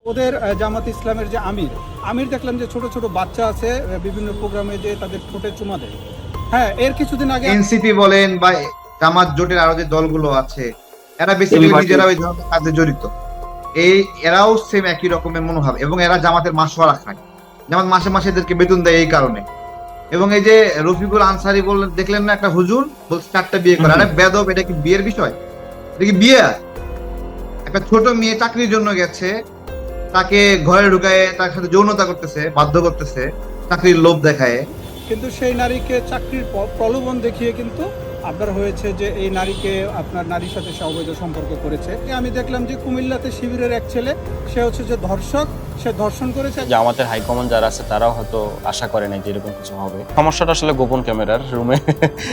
ওদের জামাত ইসলামের যে আমির আমির দেখলাম যে ছোট ছোট বাচ্চা আছে বিভিন্ন প্রোগ্রামে যে তাদের ঠোঁটে চুমা দেয়। হ্যাঁ, এর কিছুদিন আগে এনসিপি বলেন বা জামাত জোটের আরো যে দলগুলো আছে, এরা বেসিক্যালি নিজেরা ওই ধরনের কাজে জড়িত। এরাও সেম একই রকমের মনোভাব, এবং এরা জামাতের মাসওয়ারা খায়। জামাত মাসে মাসে এদেরকে বেতন দেয় এই কারণে। এবং এই যে রফিকুল আনসারী বললেন, দেখলেন না একটা হুজুর বলছে 4টা বিয়ে করে। আরে বেদব, এটা কি বিয়ের বিষয়? এটা কি বিয়ে? একটা ছোট মেয়ে চাকরির জন্য গেছে, তাকে ঘরে ঢুকায় তার সাথে যৌনতা করতেছে, বাধ্য করতেছে, চাকরির লোভ দেখায়। কিন্তু সেই নারীকে চাকরির প্রলোভন দেখিয়ে কিন্তু আপনার হয়েছে যে এই নারীকে আপনার নারীর সাথে সে অবৈধ সম্পর্ক করেছে। আমি দেখলাম যে কুমিল্লাতে শিবিরের এক ছেলে, সে হচ্ছে যে ধর্ষক, সে ধর্ষণ করেছে। জামাতের হাইকমান্ড যারা আছে তারাও হয়তো আশা করে নাই যে এরকম কিছু হবে। সমস্যাটা আসলে গোপন ক্যামেরার রুমে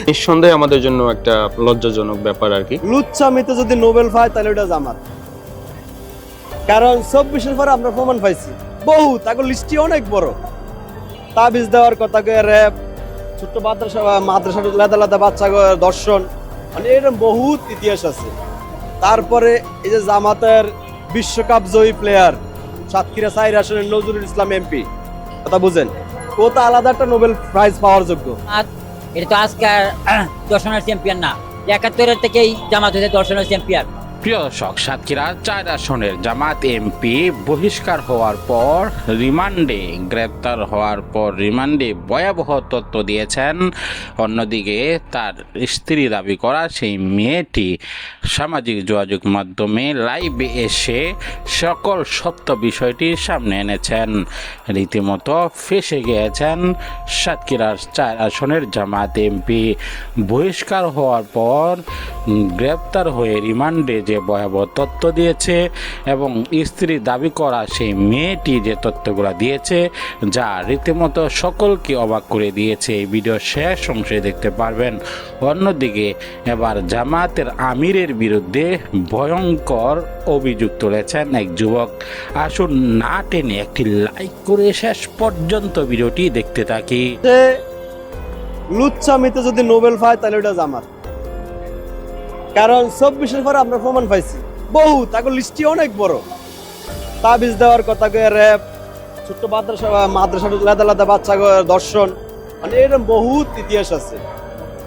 নিঃসন্দেহে আমাদের জন্য একটা লজ্জাজনক ব্যাপার আর কি। লুচ্ছামিতে যদি নোবেল পায় তাহলে ওটা জামাত, কারণ 24-এর পরে আমরা প্রমাণ পাইছি বহু, তাকে লিস্টি অনেক বড়। তাবিজ দেওয়ার কথা, র্যাব, ছোট্ট মাদ্রাসা লাদা লাদা বাচ্চা দর্শন, মানে এরকম বহুত ইতিহাস আছে। তারপরে এই যে জামাতের বিশ্বকাপ জয়ী প্লেয়ার সাতক্ষীরা 4 আসনের নজরুল ইসলাম এমপি, কথা বুঝেন, ও তো আলাদা একটা নোবেল প্রাইজ পাওয়ার যোগ্য। এটা তো আজকের দর্শনের চ্যাম্পিয়ন না, 71-এর থেকেই জামাত হয়েছে দর্শনের চ্যাম্পিয়ন। প্রিয় দর্শক, সাতক্ষীরা 4 আসনের জামাত এমপি বহিষ্কার হওয়ার পর রিমান্ডে, গ্রেপ্তার হওয়ার পর রিমান্ডে ভয়াবহ তথ্য দিয়েছেন। অন্যদিকে তার স্ত্রী দাবি করা সেই মেয়েটি সামাজিক যোগাযোগ মাধ্যমে লাইভে এসে সকল সত্য বিষয়টি সামনে এনেছেন। রীতিমতো ফেঁসে গিয়েছেন সাতক্ষীরার 4 আসনের জামাত এমপি। বহিষ্কার হওয়ার পর গ্রেপ্তার হয়ে রিমান্ডে যে ভয়াবহ তথ্য দিয়েছে এবং স্ত্রী দাবি করা সেই মেয়েটি যে তথ্যগুলো দিয়েছে, যা রীতিমতো সকলকে অবাক করে দিয়েছে। এই ভিডিও শেষ অংশে দেখতে পারবেন। অন্যদিকে এবার জামাতের আমিরের বিরুদ্ধে ভয়ঙ্কর অভিযোগ তুলেছেন এক যুবক। আসুন না টেনে একটি লাইক করে শেষ পর্যন্ত ভিডিওটি দেখতে থাকি। লুচ্ছামিতে যদি নোবেল পায় তাহলে ওটা জামাত, কারণ 24-এর পরে আমরা প্রমাণ পাইছি বহু, তাকে লিস্টি অনেক বড়। তাবিজ দেওয়ার কথা, র্যাব, ছোট্ট মাদ্রাসা লাদা লাদা বাচ্চা দর্শন, মানে এরকম বহুত ইতিহাস আছে।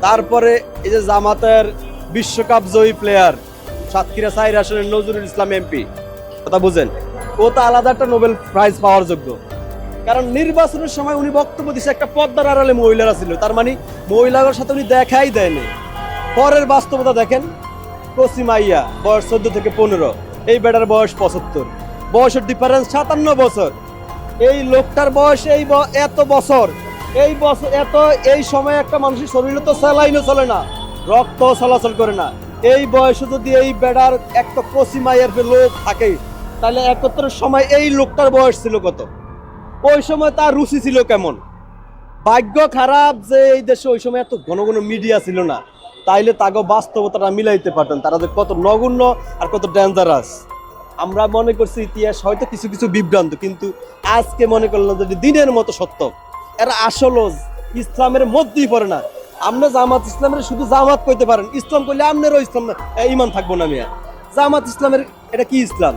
তারপরে এই যে জামাতের বিশ্বকাপ জয়ী প্লেয়ার সাতক্ষীরা 4 আসনের নজরুল ইসলাম এমপি, কথা বুঝেন, ও তো আলাদা একটা নোবেল প্রাইজ পাওয়ার যোগ্য। কারণ নির্বাচনের সময় উনি বক্তব্য দিচ্ছে একটা পর্দার আড়ালে মহিলারা ছিল, তার মানে মহিলাদের সাথে উনি দেখাই দেয়নি। পরের বাস্তবতা দেখেন, কসিমাইয়া বয়স 14 থেকে 15, এই বেটার বয়স 75, বয়সের ডিফারেন্স 57 বছর। এই লোকটার বয়স এত বছর, এই সময় একটা মানুষের শরীরে তো স্যালাইনও চলে না, রক্ত চলাচল করে না। এই বয়সে যদি এই বেটার একটা কসিমাইয়ার লোক থাকে, তাহলে 71-এর সময় এই লোকটার বয়স ছিল কত? ওই সময় তার রুচি ছিল কেমন? ভাগ্য খারাপ যে এই দেশে ওই সময় এত ঘন ঘন মিডিয়া ছিল না, তাইলে তাকে বাস্তবতাটা মিলাইতে পারতেন তারা যে কত নগণ্য আর কত ডেঞ্জারাস। আমরা মনে করছি ইতিহাস হয়তো কিছু কিছু বিভ্রান্ত, কিন্তু আজকে মনে করলাম যে দিনের মতো সত্য। এরা আসলে ইসলামের মধ্যেই পড়ে না। আপনি জামাত ইসলামের শুধু জামাত কইতে পারেন, ইসলাম করলে আপনারও ইসলাম ইমান থাকবো না। মিয়া, জামাত ইসলামের এটা কি ইসলাম?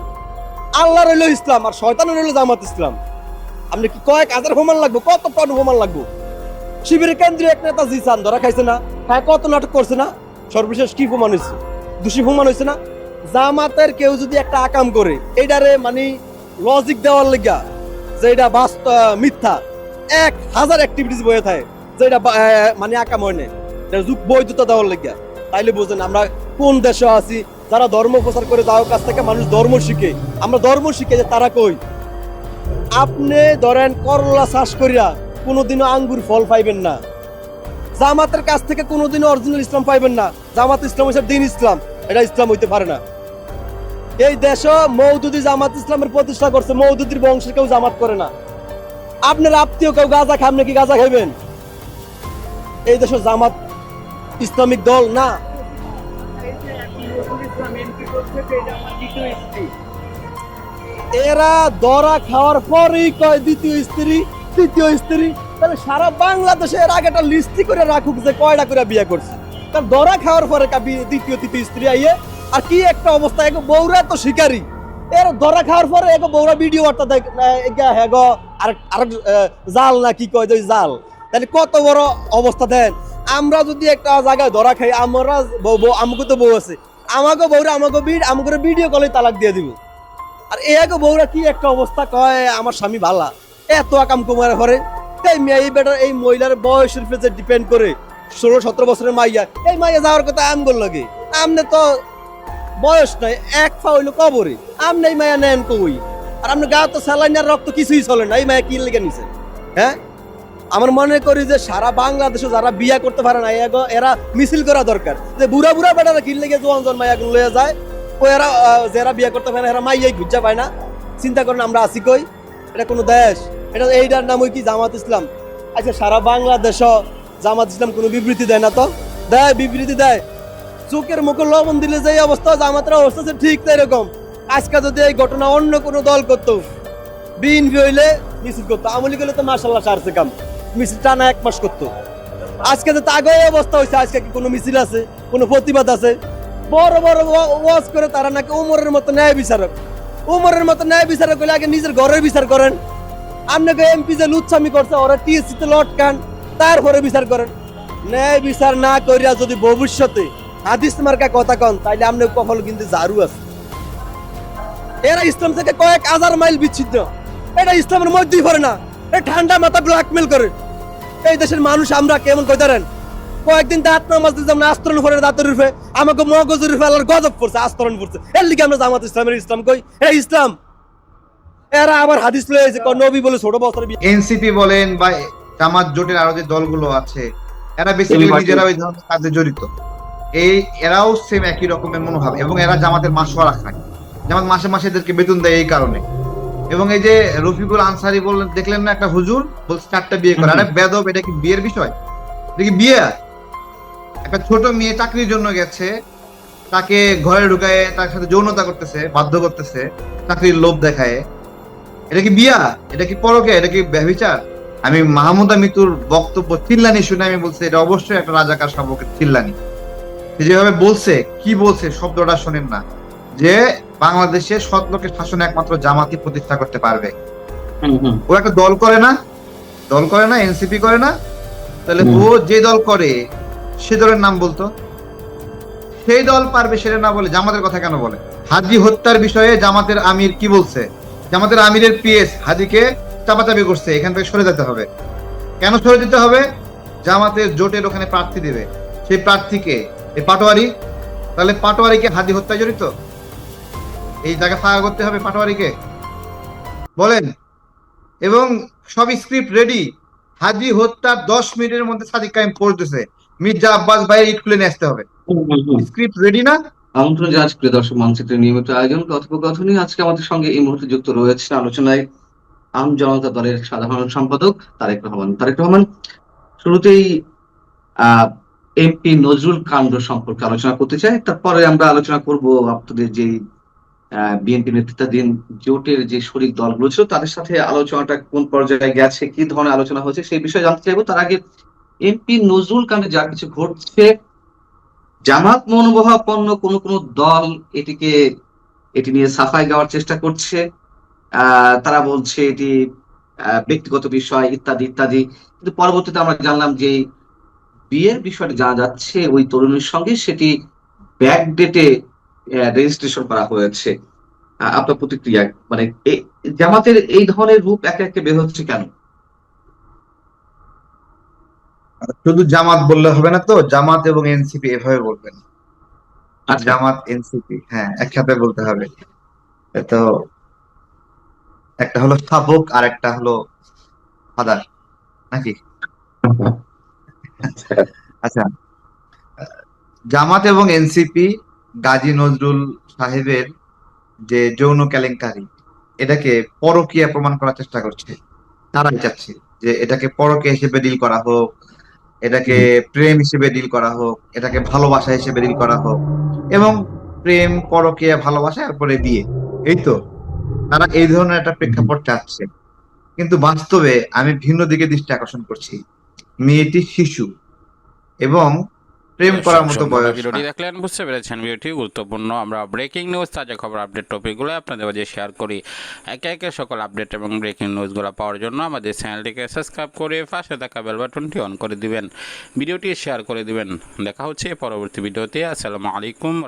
আল্লাহ রইল ইসলাম আর শয়তান রইল জামাত ইসলাম। আপনি কি কয়েক হাজার প্রমাণ লাগবো? কত টন প্রমাণ লাগবো? শিবিরের কেন্দ্রীয় এক নেতা জিসান ধরা খাইছে না? হ্যাঁ, কত নাটক করছে না? সর্বশেষ কি প্রমাণ হয়েছে? দোষী প্রমাণ হয়েছে না? জামাতের কেউ যদি একটা আকাম করে, এইটারে মানে লজিক দেওয়ার লেগা যে এটা মিথ্যা, 1000 অ্যাক্টিভিটিস বয়ে থাকে যে এটা মানে আকাম হয় না, বৈধতা দেওয়ার লেগা, তাইলে বোঝেন আমরা কোন দেশে আছি। যারা ধর্ম প্রচার করে যাওয়ার কাছ থেকে মানুষ ধর্ম শিখে, আমরা ধর্ম শিখে যে তারা কই। আপনি ধরেন করলা চাষ করিয়া কোনোদিনও আঙ্গুর ফল পাইবেন না। জামাতের কাছ থেকে কোনোদিনও অরিজিনাল ইসলাম পাইবেন না। জামাত ইসলাম হচ্ছে দিন ইসলাম, এটা ইসলাম হইতে পারে না। এই দেশে মওদুদি জামাত ইসলামের প্রতিষ্ঠা করছে, মওদুদির বংশের কেউ জামাত করে না। আপনার আত্মীয় কেউ গাঁজা খান নাকি গাঁজা খাইবেন? এই দেশে জামাত ইসলামিক দল না। এরা ধরা খাওয়ার পরেই কয় দ্বিতীয় স্ত্রী, তৃতীয় স্ত্রী। তাহলে সারা বাংলাদেশে এর আগে একটা লিস্টি করে রাখুক যে কয়টা করে বিয়ে করছে। তার ধরা খাওয়ার পরে দ্বিতীয় তৃতীয় স্ত্রী আইয়ে, আর কি একটা অবস্থা! বউরা তো শিকারী, এর ধরা খাওয়ার পরে এগো বউরা ভিডিও বার্তা দেখ হেগো আর জাল না কি কয় যে ওই জাল, তাহলে কত বড় অবস্থা দেন। আমরা যদি একটা জায়গায় ধরা খাই, আমরা আমাকে তো বউ আছে, আমাকে বউরা আমাকে ভিডিও কলে তালাক দিয়ে দিব। আর এগো বউরা কি একটা অবস্থা কয় আমার স্বামী ভালা, এত আকাম কুমার করে। এই মেয়ে এই বেটার এই মহিলার বয়সের উপরে ডিপেন্ড করে, 16-17 বছরের মাইয়া, এই মাইয়া যাওয়ার কথা আমগোর লাগে। আমনে তো বয়স নাই, এক পা হইলো কবরে, আমনে এই মায়া নেন কই? আর আপনি গা তো স্যালাইন আর রক্ত কিছুই চলে না, এই মায়া কি লেগে নিছে? হ্যাঁ, আমার মনে করি যে সারা বাংলাদেশে যারা বিয়া করতে পারে না এরা মিছিল করা দরকার, যে বুড়া বুড়া বেটারা কি লেগে জোয়ান মাইয়া গুলো লয়ে যায়, ও এরা যারা বিয়া করতে পারে না এরা মাইয়াই খুঁজা পায় না। চিন্তা করেন আমরা আছি কই? এটা কোনো দেশ? এটা এইটার নাম কি জামাত ইসলাম? আচ্ছা, সারা বাংলাদেশ জামাত ইসলাম কোনো বিবৃতি দেয় না তো? দেয়, বিবৃতি দেয়। চোখের মুখে লবণ দিলে যে অবস্থা, জামাতের অবস্থা ঠিক তাই রকম। আজকে যদি এই ঘটনা অন্য কোনো দল করতো, বিএনপি হইলে মিছিল করতো, আওয়ামী লীগ হইলে তো মাশাআল্লাহ সারছে কাম, মিছিল টানা 1 মাস করতো। আজকে তো তাগো অবস্থা হয়েছে, আজকে কি কোনো মিছিল আছে, কোনো প্রতিবাদ আছে? বড় বড় ওয়াজ করে তারা নাকি উমরের মতো ন্যায় বিচারক। উমরের মতো ন্যায় বিচারক হলে আগে নিজের ঘরের বিচার করেন। আপনাকে এমপি যে লুচ্ছামি করছে, ওরা টিএসসি তে লটকান, তারপরে বিচার করেন। ন্যায় বিচার না করিয়া যদি ভবিষ্যতে হাদিস মার্কা কথা কন, তাইলে আপনি কখনো কিন্তু জারু আছে। এরা ইসলাম থেকে কয়েক হাজার মাইল বিচ্ছিন্ন, এটা ইসলামের মধ্যেই পড়ে না। ঠান্ডা মাথা ব্ল্যাকমেল করে এই দেশের মানুষ। আমরা কেমন কইতারেন, কয়েকদিন দাঁত নামাজ দিতাম না, আস্তরণ করে দাঁতের রূপে আমাকে মগজের রূপে আল্লাহর গজব পড়ছে, আস্তরণ পড়ছে। এর লিগে আমরা জামাত ইসলামের ইসলাম কই, এই ইসলাম। এরা আবার হাদিস লয়ে যে নবী বলে ছোট বছর। এনসিপি বলেন বা জামাত জোটের আরো যে দলগুলো আছে, এরা বেসিক্যালি নিজেরা ওই ধরনের কাজে জড়িত। এরাও সেম একই রকমের মনোভাব, এবং এরা জামাতের মাসওয়ারা খায়। জামাত মাসে মাসে এদেরকে বেতন দেয় এই কারণে। এবং এই যে রফিকুল আনসারী বললেন, দেখলেন না একটা হুজুর বলছে 4টা বিয়ে করে। আরে বেদব, এটা কি বিয়ের বিষয়? এটা কি বিয়ে? একটা ছোট মেয়ে চাকরির জন্য গেছে, তাকে ঘরে ঢুকায় তার সাথে যৌনতা করতেছে, বাধ্য করতেছে, চাকরির লোভ দেখায়। এটা কি বিয়া? এটা কি পরকে? এটা কি ব্যভিচার? আমি মাহমুদা মিতুর বক্তব্য চিল্লানি শুনে আমি বলছি এটা অবশ্যই একটা রাজাকার শাবকের চিল্লানি। সে যেভাবে বলছে, কি বলছে শব্দটা শোনেন না, যে বাংলাদেশে সৎ লোকের শাসনে একমাত্র জামাতই প্রতিষ্ঠা করতে পারবে। ও একটা দল করে না, এনসিপি করে না, তাহলে ও যে দল করে সে দলের নাম বলতো। সেই দল পারবে সেটা না বলে জামাতের কথা কেন বলে? হাজি হত্যার বিষয়ে জামাতের আমির কি বলছে? জামাতের আমিরের পিএস হাদিকে চাপাচাপি করছে, এখান থেকে সরে যেতে হবে। কেন সরে যেতে হবে? জামাতের জোটের ওখানে প্রার্থী দেবে, সেই প্রার্থীকে এই পাটোয়ারি, তাহলে পাটোয়ারিকে হাদি হত্যায় জড়িত, এই জায়গা ফাঁকা করতে হবে পাটোয়ারিকে বলেন। এবং সব স্ক্রিপ্ট রেডি, হাজি হত্যার 10 মিনিটের মধ্যে সাদিক কায়েম পড়তেছে, মির্জা আব্বাস ভাইয়ের ইট খুলে নিয়ে আসতে হবে। স্ক্রিপ্ট রেডি না? আমন্ত্রণ জানাচ্ছি প্রিয় দর্শক, মানচিত্রের নিয়মিত আয়োজন কথোপকথনই আজকে আমাদের সঙ্গে এই মুহূর্তে যুক্ত রয়েছে আলোচনায় আম জনতা দলের সাধারণ সম্পাদক তারেক রহমান। তারেক রহমান, শুরুতেই এমপি নজরুল কাণ্ড সম্পর্কে আলোচনা করতে চাই, তারপরে আমরা আলোচনা করব আপনাদের যে বিএনপি নেতৃত্বাধীন জোটের যে শরিক দলগুলো ছিল তাদের সাথে আলোচনাটা কোন পর্যায়ে গেছে, কি ধরনের আলোচনা হচ্ছে সেই বিষয়ে জানতে চাইবো। তার আগে এমপি নজরুল কাণ্ডে যা কিছু ঘটছে, জামাত মনোভাবাপন্ন কোন কোন দল এটি নিয়ে সাফাই গাওয়ার চেষ্টা করছে। তারা বলছে এটি ব্যক্তিগত বিষয় ইত্যাদি ইত্যাদি, কিন্তু পরবর্তীতে আমরা জানলাম যে বিয়ের বিষয়টি জানা যাচ্ছে ওই তরুণীর সঙ্গে সেটি ব্যাকডেটে রেজিস্ট্রেশন করা হয়েছে। আপনার প্রতিক্রিয়া, মানে জামাতের এই ধরনের রূপ একে একে বের হচ্ছে কেন? শুধু জামাত বললে হবে না তো, জামাত এবং এনসিপি এভাবে বলবেন। জামাত এনসিপি, হ্যাঁ, একসাথে বলতে হবে। তো একটা হলো শাবক আর একটা হলো ফাদার, নাকি? আচ্ছা, জামাত এবং এনসিপি গাজী নজরুল সাহেবের যে যৌন কেলেঙ্কারি, এটাকে পরকীয়া প্রমাণ করার চেষ্টা করছে। তারাই চাচ্ছে যে এটাকে পরকীয়া হিসেবে ডিল করা হোক, এটাকে প্রেম হিসেবে ডিল করা হোক, এটাকে ভালোবাসা হিসেবে ডিল করা হোক, এবং প্রেম, পরকীয়া, ভালোবাসা, এরপরে বিয়ে। এই তো তারা এই ধরনের একটা প্রেক্ষাপট চাচ্ছে। কিন্তু বাস্তবে আমি ভিন্ন দিকে দৃষ্টি আকর্ষণ করছি। মেয়েটি শিশু এবং প্রেম করার মতো সম্পূর্ণ বয়স না। ভিডিওটি দেখলেন, বুঝতে পেরেছেন ভিডিওটি গুরুত্বপূর্ণ। আমরা ব্রেকিং নিউজ, তাজা খবর, আপডেট টপিকগুলো আপনাদের মাঝে শেয়ার করি। একে একে সকল আপডেট এবং ব্রেকিং নিউজগুলো পাওয়ার জন্য আমাদের চ্যানেলটিকে সাবস্ক্রাইব করে পাশে থাকা বেল বাটনটি অন করে দিবেন, ভিডিওটি শেয়ার করে দিবেন। দেখা হচ্ছে পরবর্তী ভিডিওতে। আসসালামু আলাইকুম।